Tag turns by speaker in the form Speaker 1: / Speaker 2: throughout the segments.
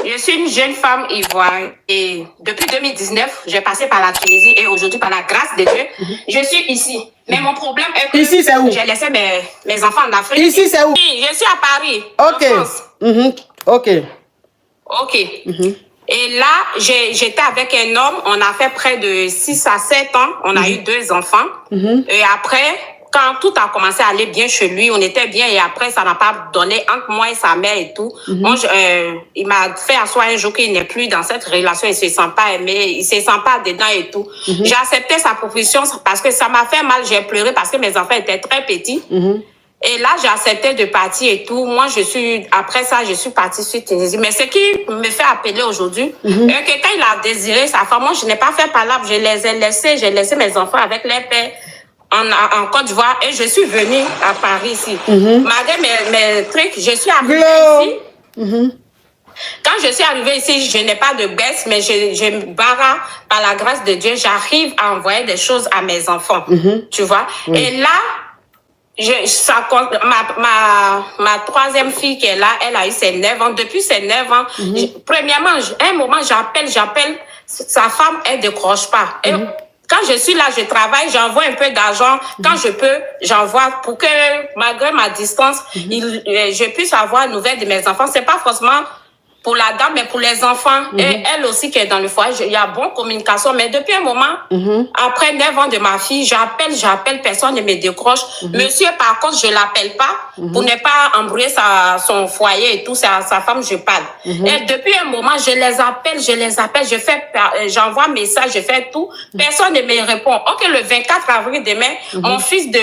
Speaker 1: Je suis une jeune femme ivoirienne et depuis 2019, j'ai passé par la Tunisie et aujourd'hui, par la grâce de Dieu, je suis ici. Mais mon problème est que
Speaker 2: ici, c'est où?
Speaker 1: J'ai laissé mes enfants en Afrique.
Speaker 2: Ici, c'est où?
Speaker 1: Oui, je suis à Paris,
Speaker 2: ok.
Speaker 1: en France.
Speaker 2: Ok.
Speaker 1: Ok. Et là, j'étais avec un homme, on a fait près de 6 à 7 ans, on a eu 2 enfants. Et après, quand tout a commencé à aller bien chez lui, on était bien et après, ça n'a pas donné entre moi et sa mère et tout. Moi, il m'a fait asseoir un jour qu'il n'est plus dans cette relation, il se sent pas aimé, il se sent pas dedans et tout. J'ai accepté sa proposition parce que ça m'a fait mal, j'ai pleuré parce que mes enfants étaient très petits. Et là, j'ai accepté de partir et tout. Moi, après ça, je suis partie sur Tunisie. Mais ce qui me fait appeler aujourd'hui, quelqu'un, il a désiré sa femme. Moi, je n'ai pas fait palabre. Je les ai laissés. J'ai laissé mes enfants avec leur père en Côte d'Ivoire et je suis venue à Paris ici. Malgré mes trucs, je suis arrivée ici. Quand je suis arrivée ici, je n'ai pas de baisse, mais je me barre par la grâce de Dieu. J'arrive à envoyer des choses à mes enfants. Tu vois? Et là, ma troisième fille qui est là, elle a eu ses 9 ans. Depuis ses 9 ans, premièrement, un moment, j'appelle, sa femme, elle décroche pas. Et quand je suis là, je travaille, j'envoie un peu d'argent. Quand je peux, j'envoie pour que, malgré ma distance, je puisse avoir nouvelles de mes enfants. C'est pas forcément pour la dame, mais pour les enfants. Et elle aussi qui est dans le foyer, il y a bonne communication. Mais depuis un moment, après 9 ans de ma fille, j'appelle, personne ne me décroche. Monsieur, par contre, je l'appelle pas pour ne pas embrouiller son foyer et tout, sa femme, je parle. Et depuis un moment, je les appelle, j'envoie message, je fais tout. Personne ne me répond. Ok, le 24 avril demain, mon fils de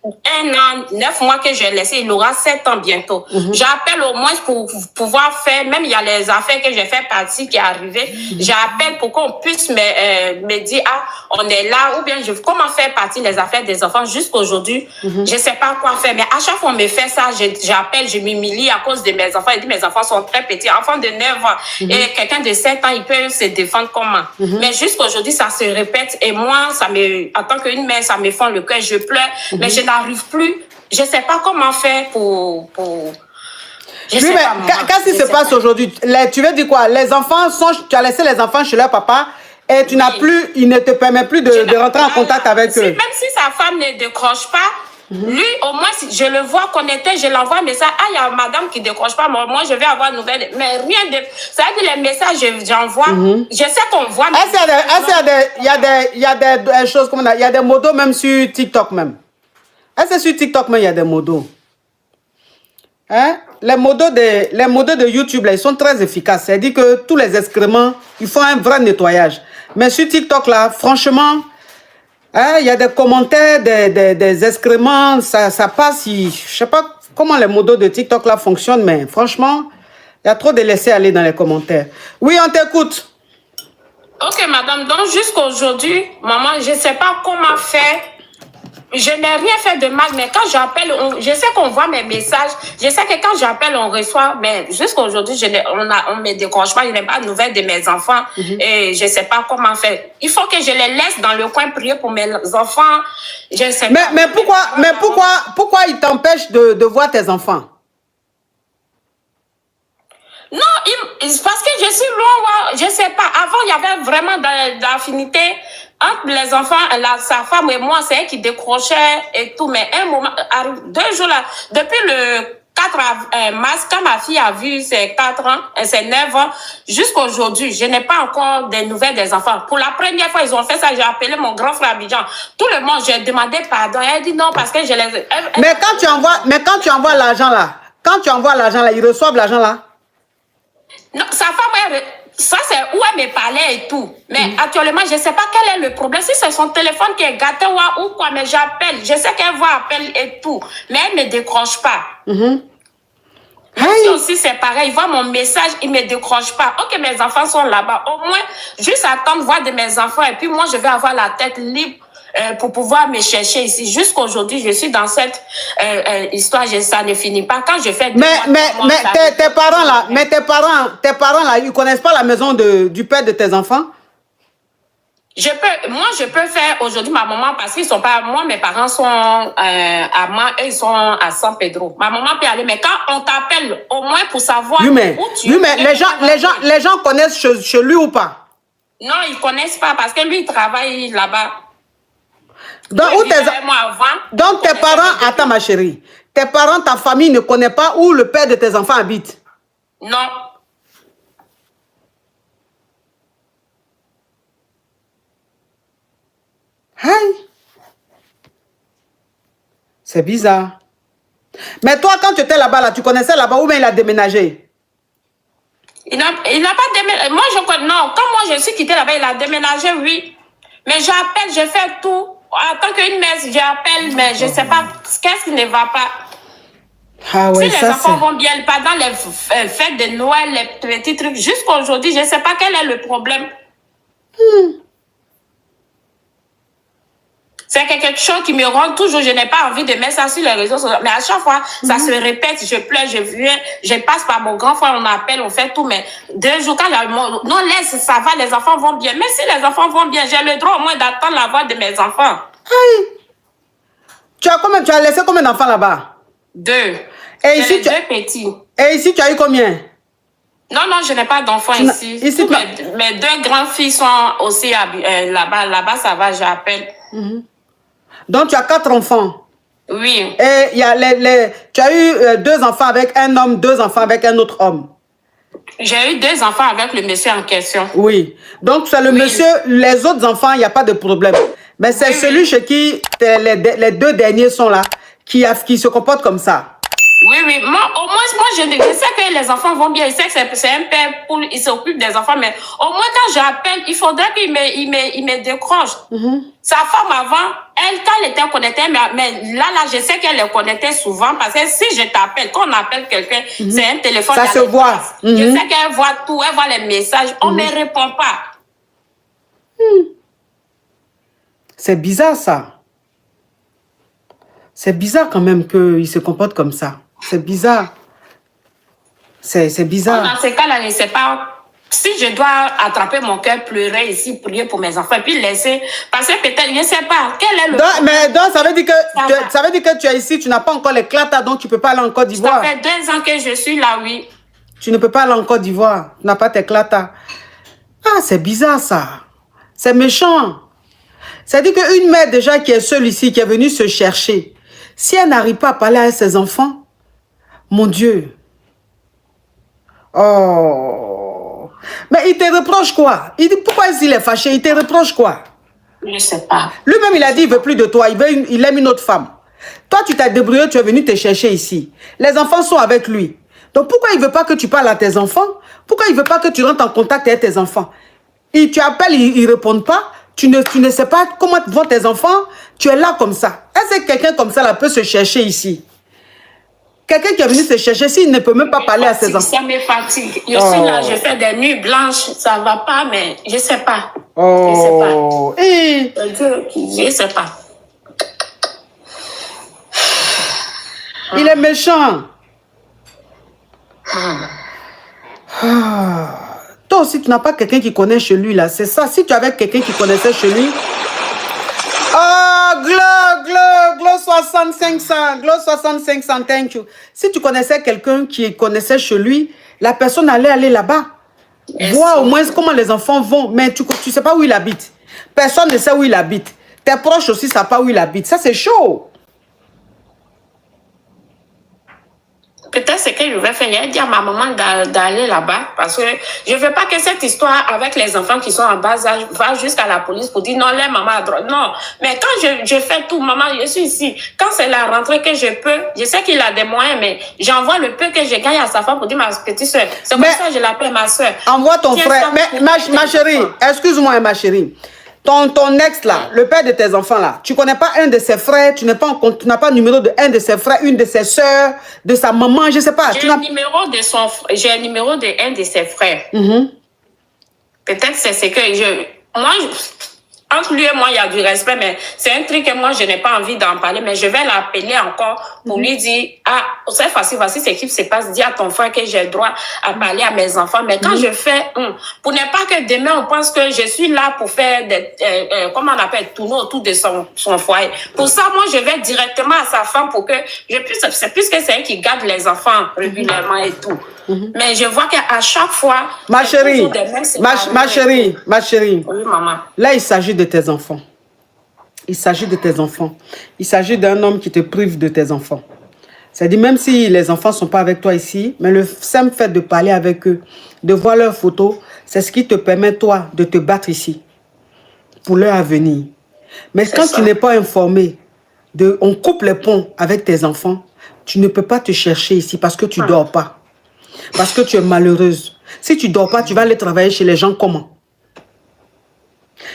Speaker 1: 1 an, 9 mois que j'ai laissé, il aura 7 ans bientôt. J'appelle au moins pour pouvoir faire, même il y a les affaires que j'ai fait partie qui est arrivé. J'appelle pour qu'on puisse me dire, ah, on est là, ou bien comment faire partie les affaires des enfants jusqu'aujourd'hui. Je sais pas quoi faire, mais à chaque fois on me fait ça, j'appelle, je m'humilie à cause de mes enfants. Je dis, mes enfants sont très petits, enfants de 9 ans. Et quelqu'un de 7 ans, il peut se défendre comment? Mais jusqu'aujourd'hui, ça se répète. Et moi, en tant qu'une mère, ça me fend le cœur, je pleure, mais je n'arrive plus. Je sais pas comment faire pour...
Speaker 2: Oui, mais qu'est-ce qui se passe aujourd'hui? Tu veux dire quoi? Les enfants tu as laissé les enfants chez leur papa et tu n'as plus, il ne te permet plus de rentrer en contact avec eux.
Speaker 1: Même si sa femme ne décroche pas, lui, au moins, si je le vois connecté, je l'envoie un message. Ah, il y a madame qui décroche pas, moi je vais avoir une nouvelle. Mais rien de... Ça veut dire les messages, j'envoie. Je sais qu'on voit...
Speaker 2: Il y a des choses comme ça. Il y a des modos même sur TikTok même. Est-ce que sur TikTok même, il y a des modos? Hein? Les modos de YouTube, là, ils sont très efficaces. C'est-à-dire que tous les excréments, ils font un vrai nettoyage. Mais sur TikTok, là, franchement, hein, il y a des commentaires, des excréments, ça passe. Je ne sais pas comment les modos de TikTok, là, fonctionnent, mais franchement, il y a trop de laisser aller dans les commentaires. Oui, on t'écoute.
Speaker 1: Ok, madame. Donc, jusqu'à aujourd'hui, maman, je ne sais pas comment faire. Je n'ai rien fait de mal, mais quand j'appelle, je sais qu'on voit mes messages. Je sais que quand j'appelle, on reçoit. Mais jusqu'à aujourd'hui, on me décroche pas. Je n'ai pas de nouvelles de mes enfants. Et je ne sais pas comment faire. Il faut que je les laisse dans le coin prier pour mes enfants. Je ne sais pas.
Speaker 2: Mais pourquoi ils t'empêchent de voir tes enfants?
Speaker 1: Non, parce que je suis loin. Je ne sais pas. Avant, il y avait vraiment d'affinité entre les enfants, sa femme et moi. C'est elle qui décrochait et tout. Mais un moment, 2 jours là, depuis le 4 mars, quand ma fille a vu ses 4 ans, ses 9 ans, jusqu'à aujourd'hui, je n'ai pas encore des nouvelles des enfants. Pour la première fois, ils ont fait ça. J'ai appelé mon grand frère Abidjan. Tout le monde, j'ai demandé pardon. Elle dit non parce que je les...
Speaker 2: Mais quand tu envoies l'argent là, ils reçoivent l'argent là?
Speaker 1: Non, sa femme, ça c'est où elle me parlait et tout. Mais actuellement, je ne sais pas quel est le problème. Si c'est son téléphone qui est gâté ou quoi, mais j'appelle. Je sais qu'elle voit appel et tout. Mais elle ne décroche pas. Lui aussi, c'est pareil. Il voit mon message, il ne me décroche pas. Ok, mes enfants sont là-bas. Au moins, juste attendre voir de mes enfants. Et puis moi, je vais avoir la tête libre. Pour pouvoir me chercher ici. Jusqu'aujourd'hui, je suis dans cette histoire, ça ne finit pas. Quand je fais...
Speaker 2: Mais tes parents là, ils connaissent pas la maison du père de tes enfants?
Speaker 1: Je peux faire aujourd'hui ma maman parce qu'ils sont pas, moi, mes parents sont à moi, eux, ils sont à San Pedro. Ma maman peut aller, mais quand on t'appelle, au moins pour savoir
Speaker 2: Oui, mais,
Speaker 1: où tu es.
Speaker 2: les gens connaissent chez lui ou pas?
Speaker 1: Non, ils connaissent pas parce que lui, il travaille là-bas.
Speaker 2: Donc, tes parents, attends ma chérie, tes parents, ta famille ne connaît pas où le père de tes enfants habite?
Speaker 1: Non.
Speaker 2: Hey. C'est bizarre. Mais toi, quand tu étais là-bas, là, tu connaissais là-bas ou bien il a déménagé?
Speaker 1: Il n'a pas déménagé. Moi, je connais. Non, quand moi je suis quittée là-bas, il a déménagé, oui. Mais j'appelle, je fais tout. En tant qu'une mère, j'appelle, mais je ne sais pas qu'est-ce qui ne va pas.
Speaker 2: Ah ouais,
Speaker 1: si les enfants vont bien, pendant les fêtes de Noël, les petits trucs, jusqu'à aujourd'hui, je ne sais pas quel est le problème. C'est quelque chose qui me rend toujours, je n'ai pas envie de mettre ça sur les réseaux sociaux. Mais à chaque fois, ça se répète, je pleure, je viens, je passe par mon grand frère, on appelle, on fait tout. Mais 2 jours, quand non, laisse, ça va, les enfants vont bien. Mais si les enfants vont bien, j'ai le droit au moins d'attendre la voix de mes enfants.
Speaker 2: Hey. Tu as laissé combien d'enfants là-bas?
Speaker 1: 2.
Speaker 2: Et ici,
Speaker 1: les 2 petits.
Speaker 2: Et ici, tu as eu combien?
Speaker 1: Non, je n'ai pas d'enfants ici. Mes 2 grandes filles sont aussi là-bas. Là-bas, ça va, j'appelle.
Speaker 2: Donc, tu as 4 enfants?
Speaker 1: Oui.
Speaker 2: Et il y a tu as eu 2 enfants avec un homme, 2 enfants avec un autre homme?
Speaker 1: J'ai eu 2 enfants avec le monsieur en question.
Speaker 2: Oui. Donc, c'est le monsieur, les autres enfants, il n'y a pas de problème. Mais c'est celui chez qui les 2 derniers sont là, qui se comportent comme ça.
Speaker 1: Oui. Moi, au moins, je sais que les enfants vont bien. Je sais que c'est un père, il s'occupe des enfants. Mais au moins, quand j'appelle, il faudrait qu'il me décroche. Sa femme avant, quand elle était connectée, mais là, je sais qu'elle les connectait souvent. Parce que si je t'appelle, quand on appelle quelqu'un, c'est un téléphone.
Speaker 2: Ça se voit.
Speaker 1: Je sais qu'elle voit tout, elle voit les messages. On ne me répond pas.
Speaker 2: C'est bizarre, ça. C'est bizarre quand même qu'il se comporte comme ça. C'est bizarre. C'est bizarre.
Speaker 1: Dans ces cas-là, je ne sais pas si je dois attraper mon cœur, pleurer ici, prier pour mes enfants, et puis laisser. Parce que peut-être, je ne sais pas, quel est le...
Speaker 2: Donc, ça veut dire que tu es ici, tu n'as pas encore les clatas, donc tu ne peux pas aller en Côte d'Ivoire.
Speaker 1: Ça fait 2 ans que je suis là, oui.
Speaker 2: Tu ne peux pas aller en Côte d'Ivoire. Tu n'as pas tes clatas. Ah, c'est bizarre, ça. C'est méchant. C'est-à-dire qu'une mère déjà qui est seule ici, qui est venue se chercher, si elle n'arrive pas à parler à ses enfants, mon Dieu. Oh. Mais il te reproche quoi? Pourquoi il est fâché? Il te reproche quoi?
Speaker 1: Je ne sais pas.
Speaker 2: Lui-même, il a dit, il ne veut plus de toi. Il aime une autre femme. Toi, tu t'es débrouillé, tu es venu te chercher ici. Les enfants sont avec lui. Donc, pourquoi il ne veut pas que tu parles à tes enfants? Pourquoi il ne veut pas que tu rentres en contact avec tes enfants? Tu appelles, ils ne répondent pas. Tu ne sais pas comment vont tes enfants. Tu es là comme ça. Est-ce que quelqu'un comme ça là, peut se chercher ici? Quelqu'un qui est venu se chercher, s'il ne peut même pas parler à ses enfants.
Speaker 1: Ça me fatigue. Je suis là, je fais des nuits blanches. Ça ne va pas, mais je ne sais pas.
Speaker 2: Oh.
Speaker 1: Je ne sais pas. Je ne sais pas.
Speaker 2: Il est méchant. Toi aussi, tu n'as pas quelqu'un qui connaît chez lui, là. C'est ça. Si tu avais quelqu'un qui connaissait chez lui... Oh, Glo 65 cents. Glo 65 cents, thank you. Si tu connaissais quelqu'un qui connaissait chez lui, la personne allait aller là-bas. Voir au moins comment les enfants vont. Mais tu ne sais pas où il habite. Personne ne sait où il habite. Tes proches aussi ne savent pas où il habite. Ça, c'est chaud.
Speaker 1: Peut-être ce que je vais faire, je vais dire à ma maman d'aller là-bas parce que je ne veux pas que cette histoire avec les enfants qui sont en bas âge va jusqu'à la police pour dire non, les mamans à droite. Non, mais quand je fais tout, maman, je suis ici. Quand c'est la rentrée que je peux, je sais qu'il a des moyens, mais j'envoie le peu que je gagne à sa femme pour dire ma petite soeur. C'est pour ça que je l'appelle ma soeur.
Speaker 2: Envoie ton frère. Mais ma chérie, excuse-moi ma chérie. Ton ex là, le père de tes enfants là, tu connais pas un de ses frères, tu n'as pas le numéro de un de ses frères, une de ses soeurs, de sa maman, je sais pas.
Speaker 1: J'ai le numéro de son frère, j'ai le numéro de un de ses frères. Peut-être c'est ce que entre lui et moi, il y a du respect, mais c'est un truc que moi, je n'ai pas envie d'en parler, mais je vais l'appeler encore pour lui dire, ah, c'est facile, voici ce qui se passe, dis à ton frère que j'ai le droit à parler à mes enfants, mais quand je fais, pour ne pas que demain, on pense que je suis là pour faire des, comment on appelle, tourner autour de son foyer. Pour ça, moi, je vais directement à sa femme pour que je puisse, c'est plus que c'est elle qui garde les enfants régulièrement et tout. Mais je vois qu'à chaque fois,
Speaker 2: ma chérie, ma chérie,
Speaker 1: oui, maman.
Speaker 2: Là, il s'agit de tes enfants. Il s'agit de tes enfants. Il s'agit d'un homme qui te prive de tes enfants. C'est-à-dire, même si les enfants ne sont pas avec toi ici, mais le simple fait de parler avec eux, de voir leurs photos, c'est ce qui te permet, toi, de te battre ici pour leur avenir. Mais quand tu n'es pas informé, on coupe les ponts avec tes enfants, tu ne peux pas te chercher ici parce que tu ne dors pas. Parce que tu es malheureuse. Si tu ne dors pas, tu vas aller travailler chez les gens comment?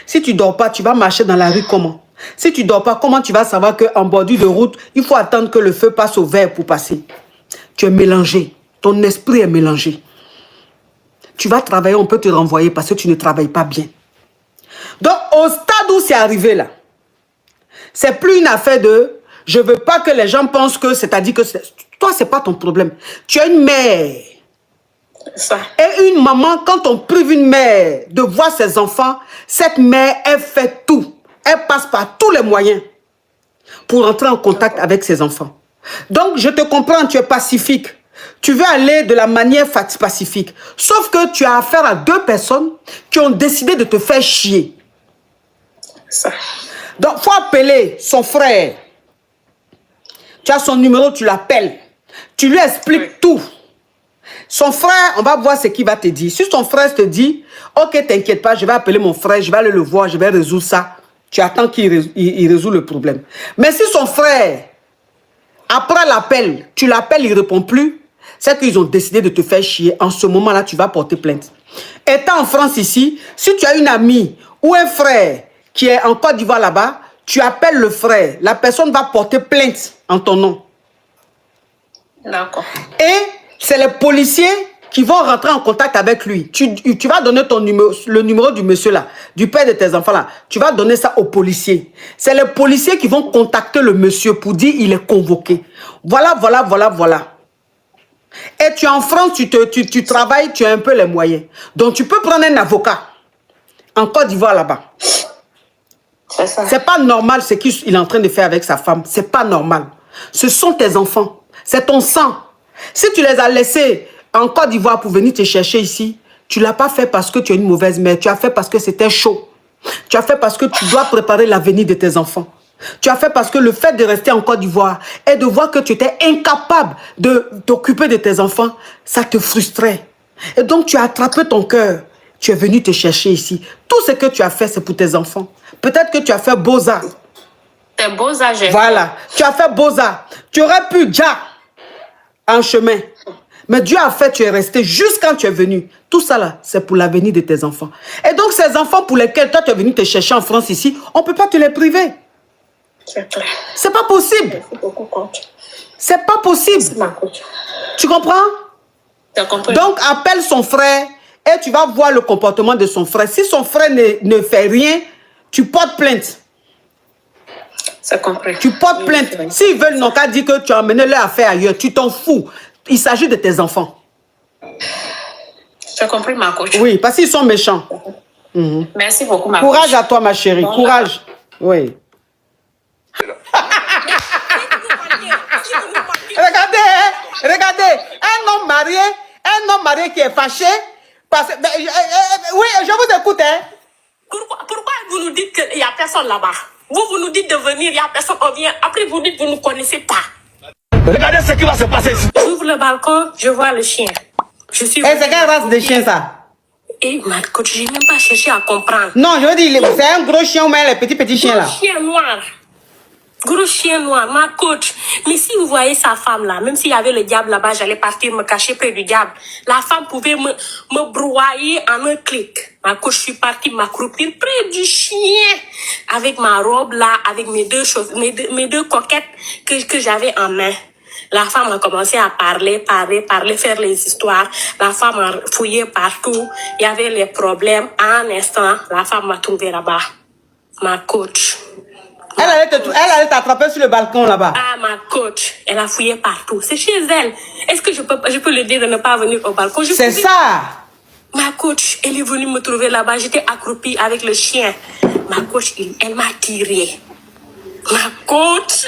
Speaker 2: Si tu ne dors pas, tu vas marcher dans la rue comment? Si tu ne dors pas, comment tu vas savoir qu'en bordure de route, il faut attendre que le feu passe au vert pour passer? Tu es mélangé. Ton esprit est mélangé. Tu vas travailler, on peut te renvoyer parce que tu ne travailles pas bien. Donc, au stade où c'est arrivé là, c'est plus une affaire de « je ne veux pas que les gens pensent que… » C'est-à-dire que toi, ce n'est pas ton problème. Tu es une mère.
Speaker 1: Ça.
Speaker 2: Et une maman, quand on prive une mère de voir ses enfants, cette mère, elle fait tout. Elle passe par tous les moyens pour entrer en contact avec ses enfants. Donc, je te comprends, tu es pacifique. Tu veux aller de la manière pacifique. Sauf que tu as affaire à deux personnes qui ont décidé de te faire chier.
Speaker 1: Ça.
Speaker 2: Donc, il faut appeler son frère. Tu as son numéro, tu l'appelles. Tu lui expliques tout. Son frère, on va voir ce qu'il va te dire. Si son frère te dit, ok, t'inquiète pas, je vais appeler mon frère, je vais aller le voir, je vais résoudre ça. Tu attends qu'il résout le problème. Mais si son frère, après l'appel, tu l'appelles, il ne répond plus, c'est qu'ils ont décidé de te faire chier. En ce moment-là, tu vas porter plainte. Étant en France ici, si tu as une amie ou un frère qui est en Côte d'Ivoire là-bas, tu appelles le frère. La personne va porter plainte en ton nom.
Speaker 1: D'accord.
Speaker 2: Et c'est les policiers qui vont rentrer en contact avec lui. Tu vas donner ton numéro, le numéro du monsieur là, du père de tes enfants là. Tu vas donner ça aux policiers. C'est les policiers qui vont contacter le monsieur pour dire il est convoqué. Voilà. Et tu es en France, tu travailles, tu as un peu les moyens. Donc tu peux prendre un avocat en Côte d'Ivoire là-bas.
Speaker 1: C'est ça.
Speaker 2: C'est pas normal ce qu'il est en train de faire avec sa femme. C'est pas normal. Ce sont tes enfants. C'est ton sang. Si tu les as laissés en Côte d'Ivoire pour venir te chercher ici, tu ne l'as pas fait parce que tu es une mauvaise mère. Tu as fait parce que c'était chaud. Tu as fait parce que tu dois préparer l'avenir de tes enfants. Tu as fait parce que le fait de rester en Côte d'Ivoire et de voir que tu étais incapable de t'occuper de tes enfants, ça te frustrait. Et donc tu as attrapé ton cœur. Tu es venu te chercher ici. Tout ce que tu as fait, c'est pour tes enfants. Peut-être que tu as fait Beaux-Arts.
Speaker 1: C'est Beaux-Arts, j'ai fait.
Speaker 2: Voilà. Tu as fait Beaux-Arts. Tu aurais pu déjà en chemin. Mais Dieu a fait, tu es resté jusqu'à quand tu es venu. Tout ça là, c'est pour l'avenir de tes enfants. Et donc ces enfants pour lesquels toi tu es venu te chercher en France ici, on ne peut pas te les priver.
Speaker 1: C'est clair.
Speaker 2: C'est pas possible.
Speaker 1: Merci beaucoup, coach.
Speaker 2: C'est pas possible.
Speaker 1: C'est ma coach.
Speaker 2: Tu comprends?
Speaker 1: T'as compris?
Speaker 2: Donc appelle son frère et tu vas voir le comportement de son frère. Si son frère ne fait rien, tu portes plainte.
Speaker 1: C'est compris.
Speaker 2: Tu portes plainte. S'ils veulent n'ont qu'à dire que tu as emmené leur affaire ailleurs, tu t'en fous. Il s'agit de tes enfants.
Speaker 1: J'ai compris, ma coach.
Speaker 2: Oui, parce qu'ils sont méchants.
Speaker 1: Merci beaucoup, ma
Speaker 2: Courage
Speaker 1: coach.
Speaker 2: à toi, ma chérie.
Speaker 1: Bon,
Speaker 2: courage. Oui. Regardez, hein, regardez. Un homme marié qui est fâché. Parce, oui, je vous écoute. Hein.
Speaker 1: Pourquoi vous nous dites qu'il n'y a personne là-bas? Vous nous dites de venir, il n'y a personne, on vient. Après, vous dites que vous ne nous connaissez pas.
Speaker 3: Regardez ce qui va se passer ici.
Speaker 1: J'ouvre le balcon, je vois le chien. Je suis.
Speaker 2: Et c'est quelle race de chien ça?
Speaker 1: Et ma coach, je n'ai même pas cherché à comprendre.
Speaker 2: Non, je veux dire, c'est un gros chien ou bien les petits chiens là?
Speaker 1: Chien noir. Gros chien noir, ma coach. Mais si vous voyez sa femme là, même s'il y avait le diable là-bas, j'allais partir me cacher près du diable. La femme pouvait me brouiller en un clic. Ma coach, je suis partie m'accroupir près du chien. Avec ma robe là, avec mes deux coquettes que j'avais en main. La femme a commencé à parler, faire les histoires. La femme a fouillé partout. Il y avait les problèmes. En un instant, la femme m'a trouvé là-bas. Ma coach.
Speaker 2: Elle allait t'attraper sur le balcon là-bas.
Speaker 1: Ah, ma coach, elle a fouillé partout. C'est chez elle. Est-ce que je peux le dire de ne pas venir au balcon?
Speaker 2: C'est ça.
Speaker 1: Ma coach, elle est venue me trouver là-bas. J'étais accroupie avec le chien. Ma coach, elle m'a tiré. Ma coach,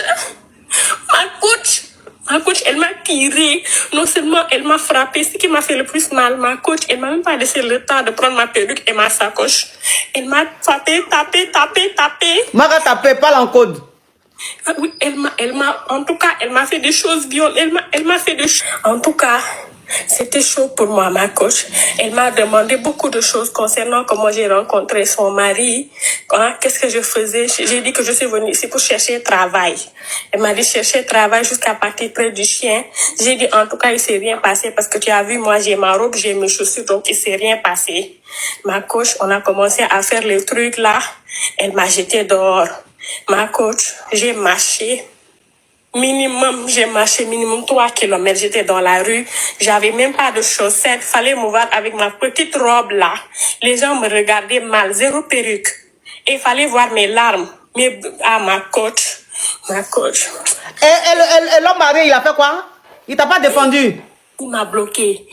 Speaker 1: elle m'a tiré. Non seulement elle m'a frappé, ce qui m'a fait le plus mal. Ma coach, elle m'a même pas laissé le temps de prendre ma perruque et ma sacoche. Elle m'a tapé.
Speaker 2: Mara tapé, parle en code.
Speaker 1: Oui, en tout cas, elle m'a fait des choses violentes. Elle m'a fait des choses. En tout cas, c'était chaud pour moi, ma coach. Elle m'a demandé beaucoup de choses concernant comment j'ai rencontré son mari. Qu'est-ce que je faisais? J'ai dit que je suis venue ici pour chercher travail. Elle m'a dit chercher travail jusqu'à partir près du chien. J'ai dit, en tout cas, il s'est rien passé parce que tu as vu, moi, j'ai ma robe, j'ai mes chaussures, donc il s'est rien passé. Ma coach, on a commencé à faire les trucs là. Elle m'a jeté dehors. Ma coach, j'ai marché minimum 3 kilomètres. J'étais dans la rue. J'avais même pas de chaussettes. Fallait me voir avec ma petite robe là. Les gens me regardaient mal. 0 perruque. Et fallait voir mes larmes. Ma coach.
Speaker 2: Et l'homme marié, il a fait quoi? Il t'a pas défendu?
Speaker 1: Il m'a bloqué.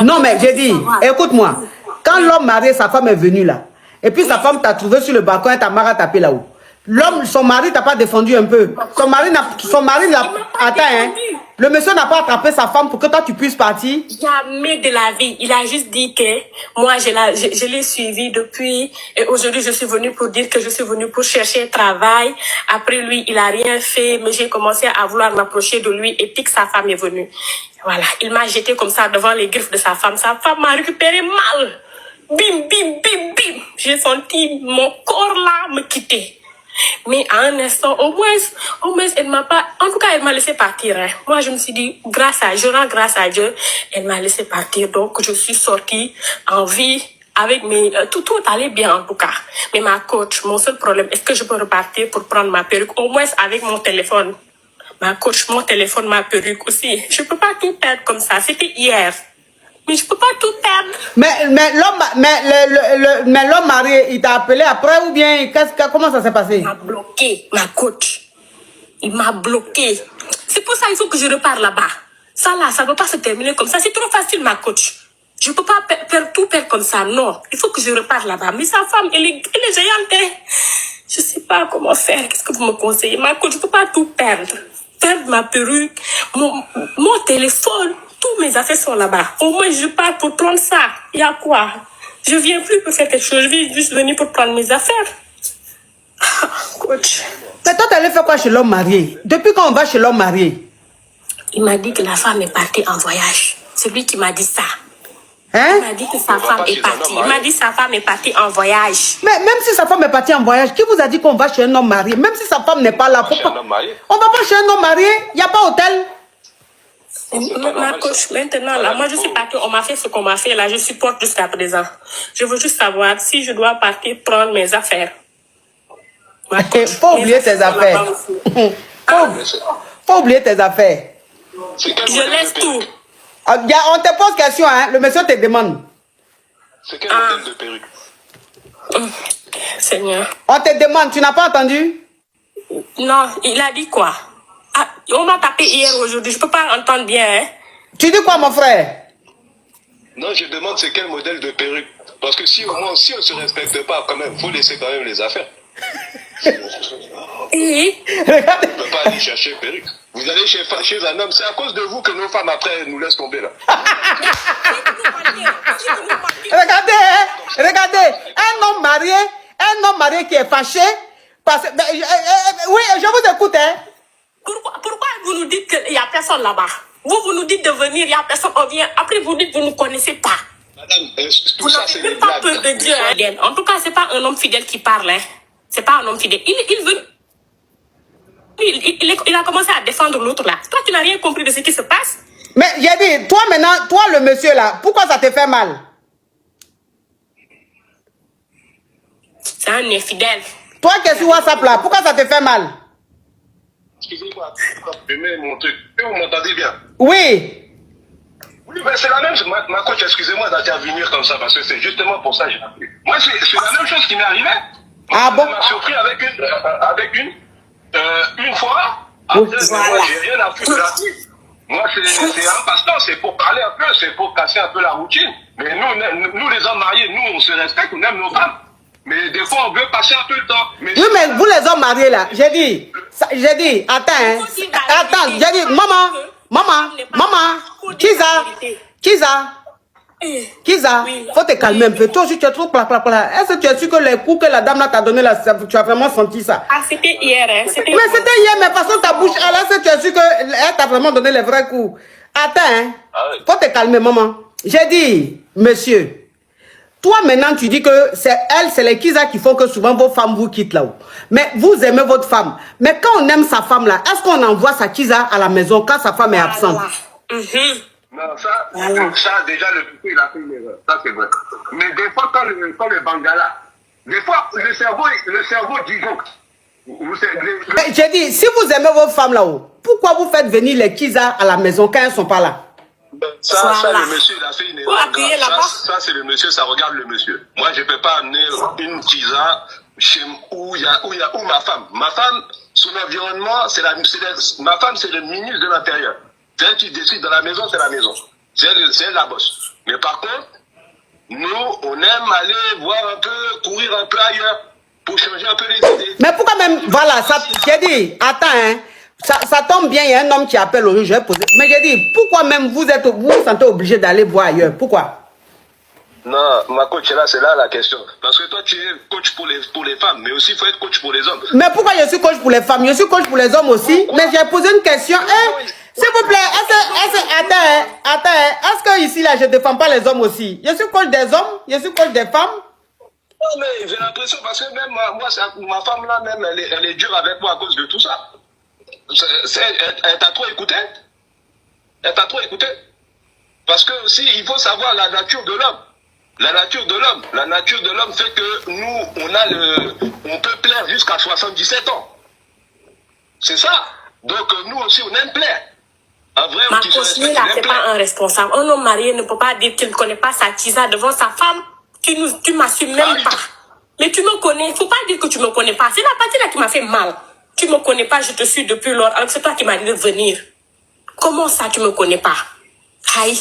Speaker 2: Non, mais j'ai dit, écoute-moi. Quand l'homme marié, sa femme est venue là. Et puis sa femme t'a trouvé sur le balcon et ta mère a tapé là-haut. Son mari t'a pas défendu un peu. Son mari l'a atteint. Hein. Le monsieur n'a pas attrapé sa femme pour que toi tu puisses partir.
Speaker 1: Jamais de la vie. Il a juste dit que moi je l'ai suivi depuis et aujourd'hui je suis venue pour dire que je suis venue pour chercher un travail. Après lui, il a rien fait, mais j'ai commencé à vouloir m'approcher de lui et puis que sa femme est venue. Voilà, il m'a jeté comme ça devant les griffes de sa femme. Sa femme m'a récupéré mal. Bim. J'ai senti mon corps là me quitter. Mais à un instant, au moins, elle m'a pas, en tout cas, elle m'a laissé partir, hein. Moi, je me suis dit, je rends grâce à Dieu, elle m'a laissé partir. Donc, je suis sortie en vie avec tout allait bien, en tout cas. Mais ma coach, mon seul problème, est-ce que je peux repartir pour prendre ma perruque, au moins avec mon téléphone? Ma coach, mon téléphone, ma perruque aussi. Je peux pas tout perdre comme ça. C'était hier. Mais je peux pas tout perdre.
Speaker 2: Mais l'homme marié, il t'a appelé après ou bien comment ça s'est passé?
Speaker 1: Il m'a bloqué, ma coach. Il m'a bloqué. C'est pour ça qu'il faut que je reparte là-bas. Ça là, ça ne peut pas se terminer comme ça. C'est trop facile, ma coach. Je ne peux pas tout perdre comme ça. Non, il faut que je reparte là-bas. Mais sa femme, elle est géante. Hein. Je ne sais pas comment faire. Qu'est-ce que vous me conseillez? Ma coach, je ne peux pas tout perdre. Perdre ma perruque, mon téléphone. Tous mes affaires sont là-bas. Au moins, je pars pour prendre ça. Il y a quoi? Je ne viens plus pour faire quelque chose. Je vais juste venir pour prendre mes affaires. Coach.
Speaker 2: Mais toi, tu allais faire quoi chez l'homme marié? Depuis quand on va chez l'homme marié?
Speaker 1: Il m'a dit que la femme est partie en voyage. C'est lui qui m'a dit ça.
Speaker 2: Hein?
Speaker 1: Il m'a dit que sa femme est partie. Il m'a dit que sa femme est partie en voyage.
Speaker 2: Mais même si sa femme est partie en voyage, qui vous a dit qu'on va chez un homme marié? Même si sa femme n'est pas là, pourquoi? On va pas chez un homme marié? Il n'y a pas hôtel?
Speaker 1: Ma coach, maintenant, là, moi je suis partie, on m'a fait ce qu'on m'a fait, là, je supporte jusqu'à présent. Je veux juste savoir si je dois partir prendre mes affaires.
Speaker 2: Faut oublier tes affaires. Faut oublier tes affaires.
Speaker 1: Je laisse tout.
Speaker 2: On te pose question, hein? Le monsieur te demande.
Speaker 3: C'est quel modèle de perruque?
Speaker 1: Seigneur.
Speaker 2: On te demande, tu n'as pas entendu?
Speaker 1: Non, il a dit quoi? Ah, on m'a tapé hier, aujourd'hui, je peux pas entendre bien, hein?
Speaker 2: Tu dis quoi, mon frère?
Speaker 3: Non, je demande c'est quel modèle de perruque. Parce que si au moins, si on ne se respecte pas, quand même, faut laisser quand même les affaires.
Speaker 1: Et
Speaker 2: Regardez.
Speaker 3: On ne peut pas aller chercher perruque. Vous allez chez un homme, c'est à cause de vous que nos femmes après nous laissent tomber là.
Speaker 2: Regardez, hein? Regardez, un homme marié qui est fâché, parce que, oui, je vous écoute, hein?
Speaker 1: Pourquoi vous nous dites qu'il n'y a personne là-bas? Vous nous dites de venir, il n'y a personne, on vient. Après, vous dites que vous ne nous connaissez pas.
Speaker 3: Madame,
Speaker 1: Vous
Speaker 3: tout ça,
Speaker 1: n'avez
Speaker 3: c'est
Speaker 1: même
Speaker 3: des
Speaker 1: pas
Speaker 3: blagues.
Speaker 1: peur de Dieu. Hein? En tout cas, ce n'est pas un homme fidèle qui parle. Hein? Ce n'est pas un homme fidèle. Il a commencé à défendre l'autre là. Toi, tu n'as rien compris de ce qui se passe.
Speaker 2: Mais j'ai dit, toi maintenant, toi le monsieur là, pourquoi ça te fait mal?
Speaker 1: C'est un infidèle.
Speaker 2: Toi qui es sur WhatsApp là, pourquoi ça te fait mal?
Speaker 3: Excusez-moi, je mets mon truc. Vous m'entendez bien?
Speaker 2: Oui.
Speaker 3: Oui, mais c'est la même chose. Ma coach, excusez-moi d'intervenir comme ça, parce que c'est justement pour ça que j'ai appelé. Moi, c'est la même chose qui m'est arrivée.
Speaker 2: Ah bon?
Speaker 3: Ça m'a surpris avec une fois. Après,
Speaker 1: Voilà.
Speaker 3: moi, j'ai rien à foutre de la suite. Moi, c'est un passe-temps, c'est pour parler un peu, c'est pour casser un peu la routine. Mais nous les hommes mariés, nous, on se respecte, on aime nos femmes. Mais des fois, on veut passer un peu le temps. Mais
Speaker 2: Oui, mais vous les hommes mariés là, j'ai dit, attends, hein, attends, j'ai dit, maman, Kiza, faut te calmer un peu. Toi aussi, tu es trop plat. Est-ce que tu es sûr que les coups que la dame là t'a donné là, tu as vraiment senti ça?
Speaker 1: Ah, c'était hier, hein.
Speaker 2: Mais c'était hier, mais façon ta bouche, alors est-ce que tu es sûr qu'elle t'a vraiment donné les vrais coups? Attends, hein, faut te calmer, maman. J'ai dit, monsieur, toi maintenant tu dis que c'est les Kiza qui font que souvent vos femmes vous quittent là-haut. Mais vous aimez votre femme. Mais quand on aime sa femme là, est-ce qu'on envoie sa Kiza à la maison quand sa femme est absente?
Speaker 3: non, ça, déjà, le monsieur, il a fait une erreur. Ça, c'est vrai. Mais des fois, quand le Bangala, des fois, le cerveau dit donc.
Speaker 2: Mais j'ai dit, si vous aimez vos femmes là-haut, pourquoi vous faites venir les Kiza à la maison quand elles ne sont pas là?
Speaker 3: Ça, le monsieur, il a fait une erreur. Ça, c'est le monsieur, ça regarde le monsieur. Moi, je ne peux pas amener une Kiza où ma femme. Ma femme, son environnement, ma femme, c'est le ministre de l'Intérieur. C'est elle qui décide dans la maison, c'est la maison. C'est elle la bosse. Mais par contre, nous, on aime aller voir un peu, courir un peu ailleurs pour changer un peu les idées.
Speaker 2: Mais pourquoi même, voilà, ça, j'ai dit, attends, hein, ça tombe bien, il y a un homme qui appelle aujourd'hui, je vais poser. Mais j'ai dit, pourquoi même vous vous sentez obligé d'aller voir ailleurs? Pourquoi?
Speaker 3: Non, ma coach, là, c'est là la question. Parce que toi, tu es coach pour les femmes, mais aussi il faut être coach pour les hommes.
Speaker 2: Mais pourquoi je suis coach pour les femmes? Je suis coach pour les hommes aussi. Pourquoi? Mais j'ai posé une question. S'il vous plaît, attends, est-ce que ici, là, je ne défends pas les hommes aussi? Je suis coach des hommes, je suis coach des femmes.
Speaker 3: Non, mais j'ai l'impression, parce que même moi ma femme là, même, elle est dure avec moi à cause de tout ça. Elle t'a trop écouté. Elle t'a trop écouté. Parce que aussi, il faut savoir la nature de l'homme. La nature de l'homme fait que nous, on peut plaire jusqu'à 77 ans. C'est ça. Donc, nous aussi, on aime plaire. Un vrai homme qui se respecte,
Speaker 1: là, c'est pas un responsable. Un homme marié ne peut pas dire qu'il ne connaît pas sa Kiza devant sa femme. Tu m'assumes même pas. Mais tu me connais. Il ne faut pas dire que tu me connais pas. C'est la partie là qui m'a fait mal. Tu me connais pas, je te suis depuis lors. Alors c'est toi qui m'as dit de venir. Comment ça, tu me connais pas? Aïe.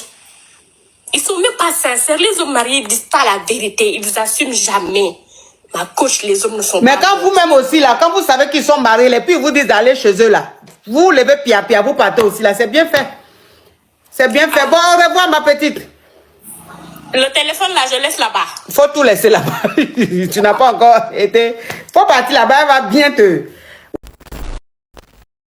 Speaker 1: Ils sont même pas sincères. Les hommes mariés ne disent pas la vérité. Ils assument jamais. Ma coach, les hommes ne sont pas...
Speaker 2: Mais quand vous-même aussi, là, quand vous savez qu'ils sont mariés, et puis ils vous disent d'aller chez eux, là, vous levez pia, vous partez aussi, là. C'est bien fait. C'est bien fait. Bon, au revoir, ma petite.
Speaker 1: Le téléphone, là, je laisse là-bas.
Speaker 2: Faut tout laisser là-bas. Tu n'as pas encore été... Faut partir là-bas, elle va bien te...